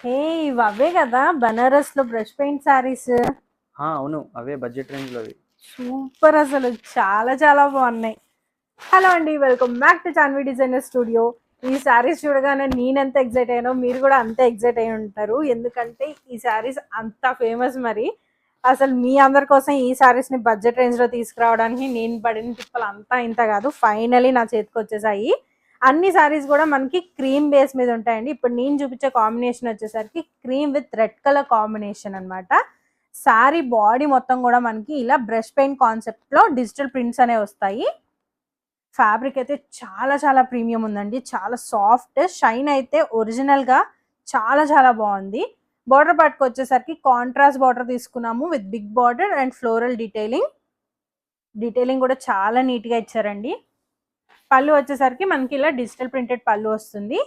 హే ఇవి అవే కదా బనారస్ లో బ్రష్ పెయింట్ సారీస్. అవును, అవే బడ్జెట్ రేంజ్ లో. సూపర్, అసలు చాలా చాలా బాగున్నాయి. హలో అండి, welcome back to Chanvi designer studio. ఈ శారీస్ చూడగానే నేనెంత ఎగ్జైట్ అయ్యానో మీరు కూడా అంతే ఎగ్జైట్ అయి ఉంటారు, ఎందుకంటే ఈ శారీస్ అంత ఫేమస్. మరి అసలు మీ అందరి కోసం ఈ శారీస్ ని బడ్జెట్ రేంజ్ లో తీసుకురావడానికి నేను పడిన తిప్పలు అంతా ఇంత కాదు. ఫైనలీ నా చేతికి వచ్చేసాయి. అన్ని శారీస్ కూడా మనకి క్రీమ్ బేస్ మీద ఉంటాయండి. ఇప్పుడు నేను చూపించే కాంబినేషన్ వచ్చేసరికి cream with red colour combination అన్నమాట. శారీ బాడీ మొత్తం కూడా మనకి ఇలా బ్రష్ పెయింట్ కాన్సెప్ట్ లో డిజిటల్ ప్రింట్స్ అనేవి వస్తాయి. ఫ్యాబ్రిక్ అయితే చాలా చాలా ప్రీమియం ఉందండి, చాలా సాఫ్ట్, షైన్ అయితే ఒరిజినల్ గా చాలా చాలా బాగుంది. బార్డర్ పార్ట్కి వచ్చేసరికి కాంట్రాస్ట్ బార్డర్ తీసుకున్నాము with big border and floral detailing కూడా చాలా నీట్ గా ఇచ్చారండి. పళ్ళు వచ్చేసరికి మనకి ఇలా డిజిటల్ ప్రింటెడ్ పళ్ళు వస్తుంది.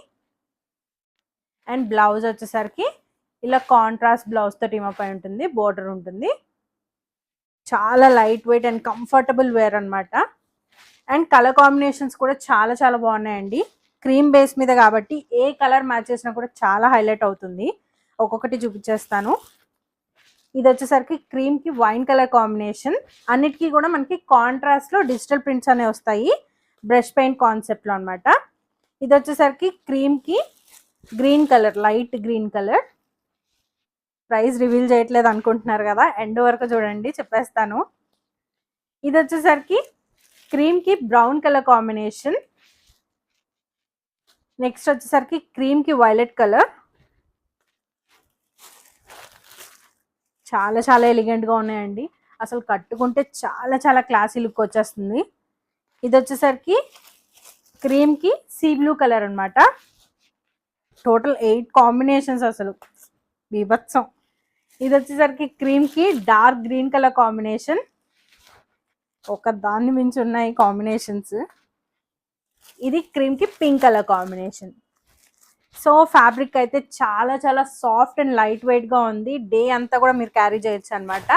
అండ్ బ్లౌజ్ వచ్చేసరికి ఇలా కాంట్రాస్ట్ బ్లౌజ్ తో టీమప్ అయి ఉంటుంది, బోర్డర్ ఉంటుంది. చాలా lightweight and comfortable wear అనమాట. అండ్ కలర్ కాంబినేషన్స్ కూడా చాలా చాలా బాగున్నాయండి. క్రీమ్ బేస్ మీద కాబట్టి ఏ కలర్ మ్యాచ్ చేసినా కూడా చాలా హైలైట్ అవుతుంది. ఒక్కొక్కటి చూపించేస్తాను. ఇది వచ్చేసరికి క్రీమ్ కి వైన్ కలర్ కాంబినేషన్. అన్నిటికీ కూడా మనకి కాంట్రాస్ట్ లో డిజిటల్ ప్రింట్స్ అనేవి వస్తాయి, బ్రష్ పెయింట్ కాన్సెప్ట్ లో అనమాట. ఇది వచ్చేసరికి క్రీమ్ కి green colour, light green colour. Price reveal చేయట్లేదు అనుకుంటున్నారు కదా, ఎండ్ వరకు చూడండి చెప్పేస్తాను. ఇది వచ్చేసరికి క్రీమ్ కి బ్రౌన్ కలర్ కాంబినేషన్. నెక్స్ట్ వచ్చేసరికి క్రీమ్ కి వైలెట్ కలర్. చాలా చాలా ఎలిగెంట్ గా ఉన్నాయండి, అసలు కట్టుకుంటే చాలా చాలా క్లాసీ లుక్ వచ్చేస్తుంది. ఇది వచ్చేసరికి క్రీమ్ కి సీ బ్లూ కలర్ అనమాట. టోటల్ 8 కాంబినేషన్స్, అసలు బీభత్సం. ఇది వచ్చేసరికి క్రీమ్ కి డార్క్ గ్రీన్ కలర్ కాంబినేషన్. ఒక దాన్ని మించి ఉన్నాయి కాంబినేషన్స్. ఇది క్రీమ్ కి pink colour combination. So fabric అయితే చాలా చాలా సాఫ్ట్ అండ్ లైట్ వెయిట్ గా ఉంది. డే అంతా కూడా మీరు క్యారీ చేయొచ్చు అనమాట.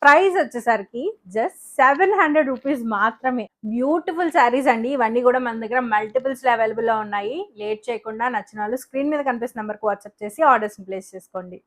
ప్రైస్ వచ్చేసరికి జస్ట్ 700 రూపీస్ మాత్రమే. బ్యూటిఫుల్ శారీస్ అండి ఇవన్నీ కూడా మన దగ్గర మల్టిపుల్స్ లో అవైలబుల్ లో ఉన్నాయి. లేట్ చేయకుండా నచ్చిన వాళ్ళు స్క్రీన్ మీద కనిపిస్తున్న నెంబర్కి వాట్సాప్ చేసి ఆర్డర్స్ ప్లేస్ చేసుకోండి.